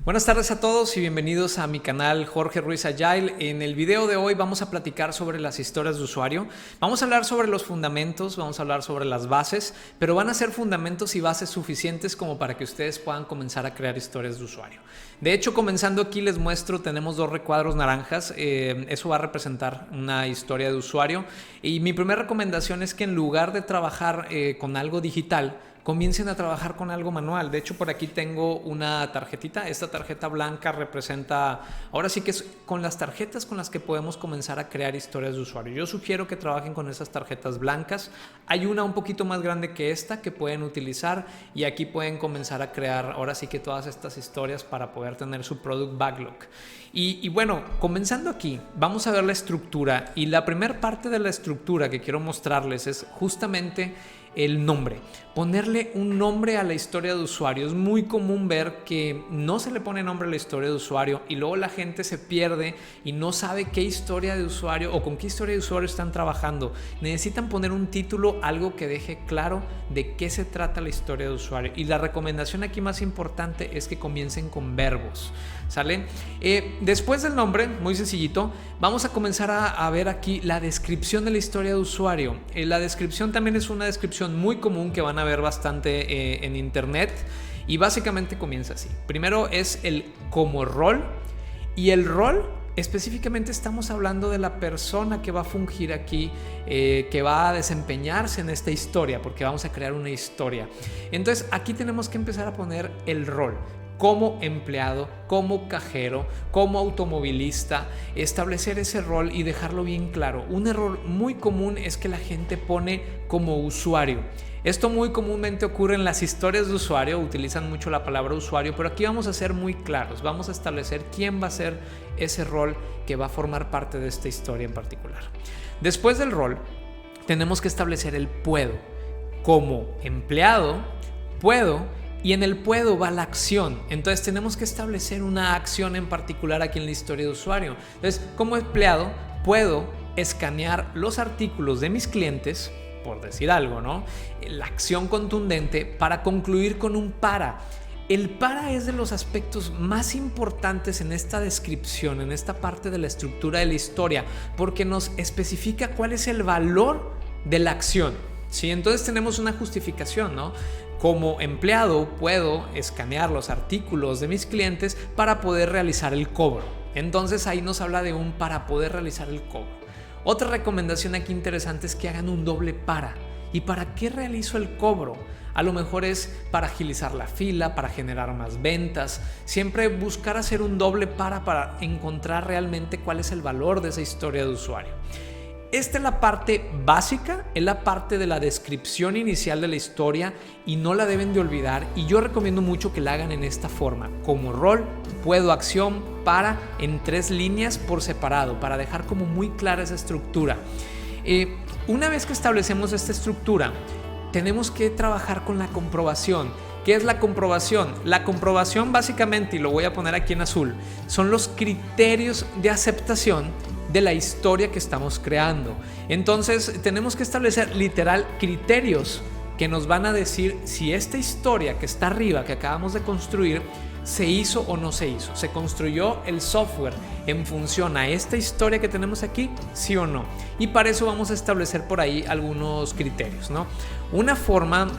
Buenas tardes a todos y bienvenidos a mi canal Jorge Ruiz Agile. En el video de hoy vamos a platicar sobre las historias de usuario. Vamos a hablar sobre los fundamentos, vamos a hablar sobre las bases, pero van a ser fundamentos y bases suficientes como para que ustedes puedan comenzar a crear historias de usuario. De hecho, comenzando aquí les muestro, tenemos dos recuadros naranjas. Eso va a representar una historia de usuario. Y mi primera recomendación es que en lugar de trabajar con algo digital, comiencen a trabajar con algo manual. De hecho, por aquí tengo una tarjetita. Esta tarjeta blanca representa, ahora sí que es con las tarjetas con las que podemos comenzar a crear historias de usuario. Yo sugiero que trabajen con esas tarjetas blancas. Hay una un poquito más grande que esta que pueden utilizar y aquí pueden comenzar a crear ahora sí que todas estas historias para poder tener su product backlog. Y bueno, comenzando aquí, vamos a ver la estructura, y la primera parte de la estructura que quiero mostrarles es justamente el nombre. Ponerle un nombre a la historia de usuario. Es muy común ver que no se le pone nombre a la historia de usuario y luego la gente se pierde y no sabe qué historia de usuario o con qué historia de usuario están trabajando. Necesitan poner un título, algo que deje claro de qué se trata la historia de usuario. Y la recomendación aquí más importante es que comiencen con verbos. ¿Sale? Después del nombre, muy sencillito, vamos a comenzar a ver aquí la descripción de la historia de usuario. La descripción también es una descripción muy común que van a ver bastante en internet y básicamente comienza así. Primero es el como rol, y el rol específicamente estamos hablando de la persona que va a fungir aquí, que va a desempeñarse en esta historia, porque vamos a crear una historia. Entonces aquí tenemos que empezar a poner el rol. Como empleado, como cajero, como automovilista, establecer ese rol y dejarlo bien claro. Un error muy común es que la gente pone como usuario. Esto muy comúnmente ocurre en las historias de usuario, utilizan mucho la palabra usuario, pero aquí vamos a ser muy claros, vamos a establecer quién va a ser ese rol que va a formar parte de esta historia en particular. Después del rol, tenemos que establecer el puedo. Como empleado, puedo. Y en el puedo va la acción. Entonces tenemos que establecer una acción en particular aquí en la historia de usuario. Entonces, como empleado, puedo escanear los artículos de mis clientes, por decir algo, ¿no? La acción contundente para concluir con un para. El para es de los aspectos más importantes en esta descripción, en esta parte de la estructura de la historia, porque nos especifica cuál es el valor de la acción. ¿Sí? Entonces tenemos una justificación, ¿no? Como empleado puedo escanear los artículos de mis clientes para poder realizar el cobro. Entonces ahí nos habla de un para poder realizar el cobro. Otra recomendación aquí interesante es que hagan un doble para. ¿Y para qué realizo el cobro? A lo mejor es para agilizar la fila, para generar más ventas. Siempre buscar hacer un doble para encontrar realmente cuál es el valor de esa historia de usuario. Esta es la parte básica, es la parte de la descripción inicial de la historia y no la deben de olvidar, y yo recomiendo mucho que la hagan en esta forma: como rol, puedo, acción, para, en 3 líneas por separado, para dejar como muy clara esa estructura. Una vez que establecemos esta estructura, tenemos que trabajar con la comprobación. ¿Qué es la comprobación? La comprobación básicamente, y lo voy a poner aquí en azul, son los criterios de aceptación de la historia que estamos creando. Entonces tenemos que establecer literal criterios que nos van a decir si esta historia que está arriba, que acabamos de construir, se hizo o no se hizo. ¿Se construyó el software en función a esta historia que tenemos aquí? ¿Sí o no? Y para eso vamos a establecer por ahí algunos criterios, ¿no? Una forma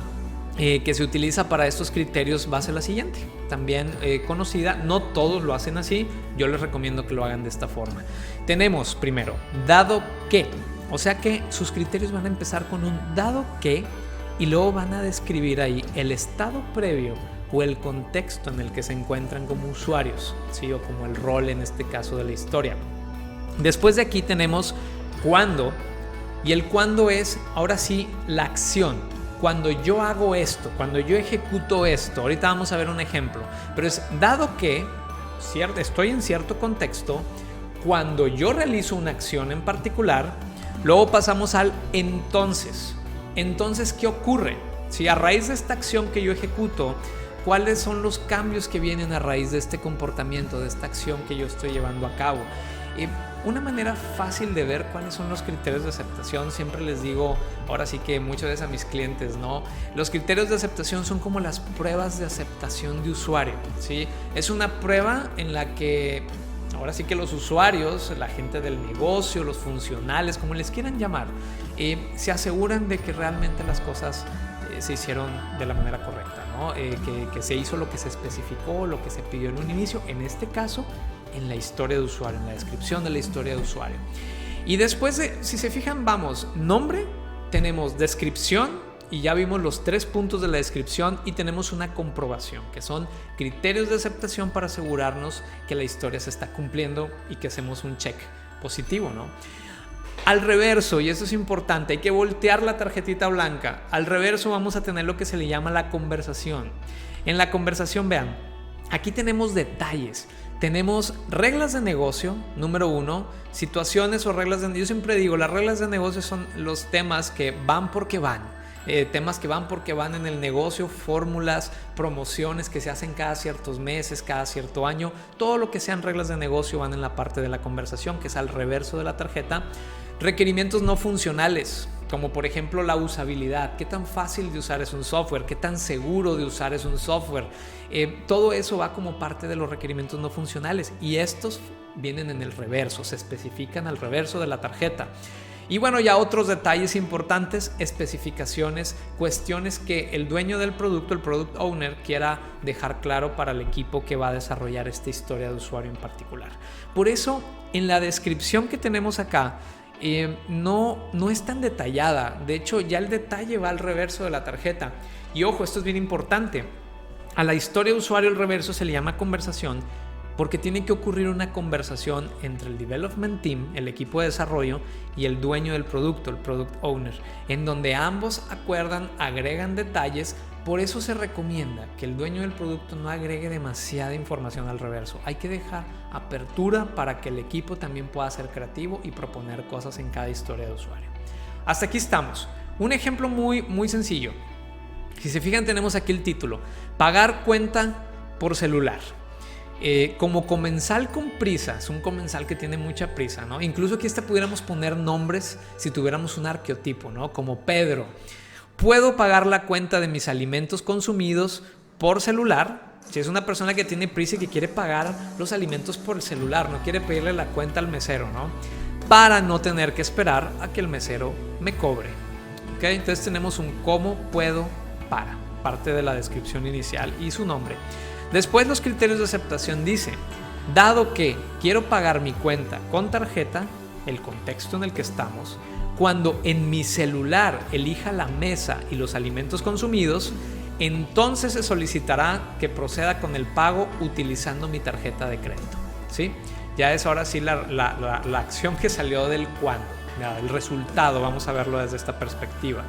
que se utiliza para estos criterios va a ser la siguiente, también conocida. No todos lo hacen así, yo les recomiendo que lo hagan de esta forma. Tenemos primero, dado que, o sea que sus criterios van a empezar con un dado que, y luego van a describir ahí el estado previo o el contexto en el que se encuentran como usuarios, ¿sí? O como el rol en este caso de la historia. Después de aquí tenemos cuándo, y el cuándo es ahora sí la acción. Cuando yo hago esto, cuando yo ejecuto esto, ahorita vamos a ver un ejemplo, pero es dado que estoy en cierto contexto, cuando yo realizo una acción en particular, luego pasamos al entonces. Entonces, ¿qué ocurre? Si a raíz de esta acción que yo ejecuto, ¿cuáles son los cambios que vienen a raíz de este comportamiento, de esta acción que yo estoy llevando a cabo? Una manera fácil de ver cuáles son los criterios de aceptación, siempre les digo, ahora sí que muchas veces a mis clientes, ¿no? Los criterios de aceptación son como las pruebas de aceptación de usuario, ¿sí? Es una prueba en la que ahora sí que los usuarios, la gente del negocio, los funcionales, como les quieran llamar, se aseguran de que realmente las cosas se hicieron de la manera correcta, ¿no? Que se hizo lo que se especificó, lo que se pidió en un inicio, en este caso, en la historia de usuario, en la descripción de la historia de usuario. Y después, si se fijan, vamos, nombre, tenemos descripción, y ya vimos los 3 puntos de la descripción, y tenemos una comprobación, que son criterios de aceptación para asegurarnos que la historia se está cumpliendo y que hacemos un check positivo, ¿no? Al reverso, y esto es importante, hay que voltear la tarjetita blanca. Al reverso vamos a tener lo que se le llama la conversación. En la conversación, vean, aquí tenemos detalles. Tenemos reglas de negocio, número 1, situaciones o reglas de negocio. Yo siempre digo, las reglas de negocio son los temas que van porque van. Temas que van porque van en el negocio, fórmulas, promociones que se hacen cada ciertos meses, cada cierto año. Todo lo que sean reglas de negocio van en la parte de la conversación, que es al reverso de la tarjeta. Requerimientos no funcionales, como por ejemplo la usabilidad. ¿Qué tan fácil de usar es un software? ¿Qué tan seguro de usar es un software? Todo eso va como parte de los requerimientos no funcionales, y estos vienen en el reverso, se especifican al reverso de la tarjeta. Y bueno, ya otros detalles importantes, especificaciones, cuestiones que el dueño del producto, el product owner, quiera dejar claro para el equipo que va a desarrollar esta historia de usuario en particular. Por eso, en la descripción que tenemos acá, no es tan detallada. De hecho, ya el detalle va al reverso de la tarjeta. Y ojo, esto es bien importante. A la historia de usuario el reverso se le llama conversación porque tiene que ocurrir una conversación entre el development team, el equipo de desarrollo, y el dueño del producto, el product owner, en donde ambos acuerdan, agregan detalles. Por eso se recomienda que el dueño del producto no agregue demasiada información al reverso. Hay que dejar apertura para que el equipo también pueda ser creativo y proponer cosas en cada historia de usuario. Hasta aquí estamos. Un ejemplo muy sencillo. Si se fijan, tenemos aquí el título: pagar cuenta por celular. Como comensal con prisa, es un comensal que tiene mucha prisa, ¿no? Incluso aquí pudiéramos poner nombres si tuviéramos un arqueotipo, ¿no? Como Pedro. Puedo pagar la cuenta de mis alimentos consumidos por celular. Si es una persona que tiene prisa y que quiere pagar los alimentos por el celular, no quiere pedirle la cuenta al mesero, ¿no? Para no tener que esperar a que el mesero me cobre. ¿Ok? Entonces tenemos un cómo, puedo, para, parte de la descripción inicial y su nombre. Después, los criterios de aceptación dice: dado que quiero pagar mi cuenta con tarjeta, el contexto en el que estamos, cuando en mi celular elija la mesa y los alimentos consumidos, entonces se solicitará que proceda con el pago utilizando mi tarjeta de crédito. ¿Sí? Ya es ahora sí la acción que salió del cuándo, el resultado, vamos a verlo desde esta perspectiva.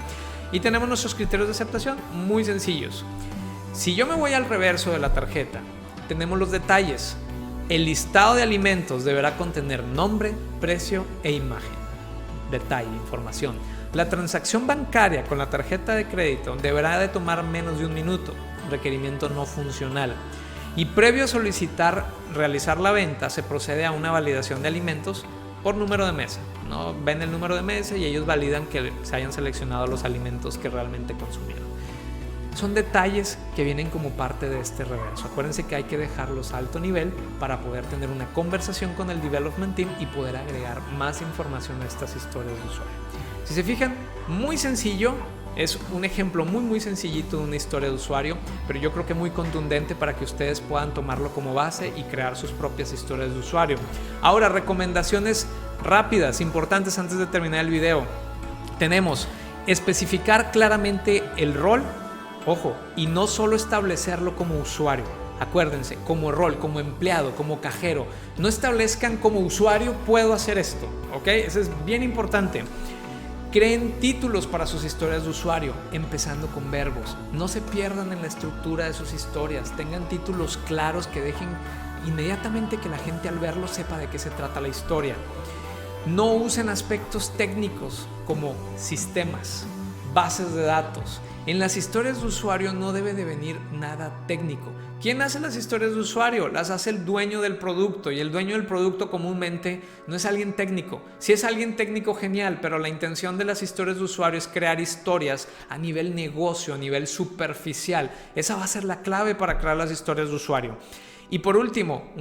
Y tenemos nuestros criterios de aceptación muy sencillos. Si yo me voy al reverso de la tarjeta, tenemos los detalles. El listado de alimentos deberá contener nombre, precio e imagen. Detalle, información. La transacción bancaria con la tarjeta de crédito deberá de tomar menos de 1 minuto. Requerimiento no funcional. Y previo a realizar la venta, se procede a una validación de alimentos por número de mesa, ¿no? Ven el número de mesa y ellos validan que se hayan seleccionado los alimentos que realmente consumieron. Son detalles que vienen como parte de este reverso. Acuérdense que hay que dejarlos a alto nivel para poder tener una conversación con el development team y poder agregar más información a estas historias de usuario. Si se fijan, muy sencillo. Es un ejemplo muy sencillito de una historia de usuario, pero yo creo que muy contundente para que ustedes puedan tomarlo como base y crear sus propias historias de usuario. Ahora, recomendaciones rápidas, importantes antes de terminar el video. Tenemos especificar claramente el rol. Ojo, y no solo establecerlo como usuario. Acuérdense, como rol, como empleado, como cajero. No establezcan como usuario puedo hacer esto, ¿ok? Eso es bien importante. Creen títulos para sus historias de usuario, empezando con verbos. No se pierdan en la estructura de sus historias. Tengan títulos claros que dejen inmediatamente que la gente al verlo sepa de qué se trata la historia. No usen aspectos técnicos como sistemas, bases de datos. En las historias de usuario no debe de venir nada técnico. ¿Quién hace las historias de usuario? Las hace el dueño del producto, y el dueño del producto comúnmente no es alguien técnico. Si es alguien técnico, genial, pero la intención de las historias de usuario es crear historias a nivel negocio, a nivel superficial. Esa va a ser la clave para crear las historias de usuario. Y por último,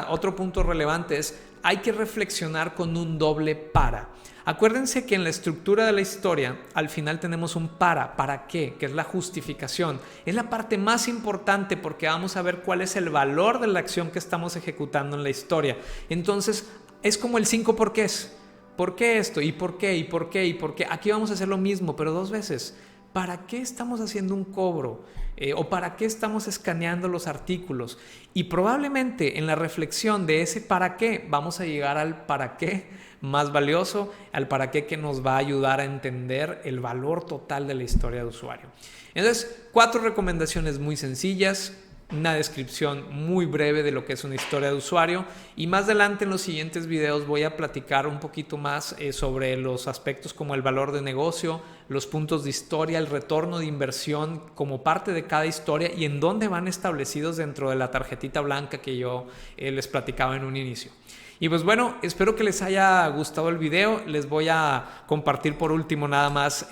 otro punto relevante es: hay que reflexionar con un doble para. Acuérdense que en la estructura de la historia al final tenemos un ¿para qué? Que es la justificación. Es la parte más importante porque vamos a ver cuál es el valor de la acción que estamos ejecutando en la historia. Entonces es como el 5 porqués. ¿Por qué esto? ¿Y por qué? ¿Y por qué? ¿Y por qué? Aquí vamos a hacer lo mismo, pero 2 veces. ¿Para qué estamos haciendo un cobro? ¿O para qué estamos escaneando los artículos? Y probablemente en la reflexión de ese para qué vamos a llegar al para qué más valioso, al para qué que nos va a ayudar a entender el valor total de la historia de usuario. Entonces, 4 recomendaciones muy sencillas, una descripción muy breve de lo que es una historia de usuario, y más adelante en los siguientes videos voy a platicar un poquito más sobre los aspectos como el valor de negocio, los puntos de historia, el retorno de inversión como parte de cada historia y en dónde van establecidos dentro de la tarjetita blanca que yo les platicaba en un inicio. Y pues bueno, espero que les haya gustado el video. Les voy a compartir por último nada más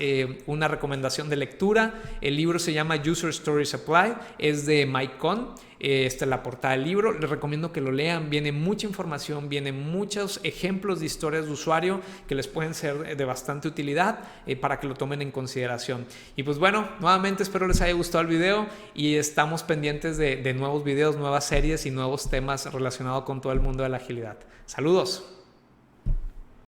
una recomendación de lectura. El libro se llama User Stories Apply, es de Mike Cohn. Esta es la portada del libro. Les recomiendo que lo lean. Viene mucha información, vienen muchos ejemplos de historias de usuario que les pueden ser de bastante utilidad para que lo tomen en consideración. Y pues bueno, nuevamente espero les haya gustado el video y estamos pendientes de nuevos videos, nuevas series y nuevos temas relacionados con todo el mundo de la agilidad. Saludos.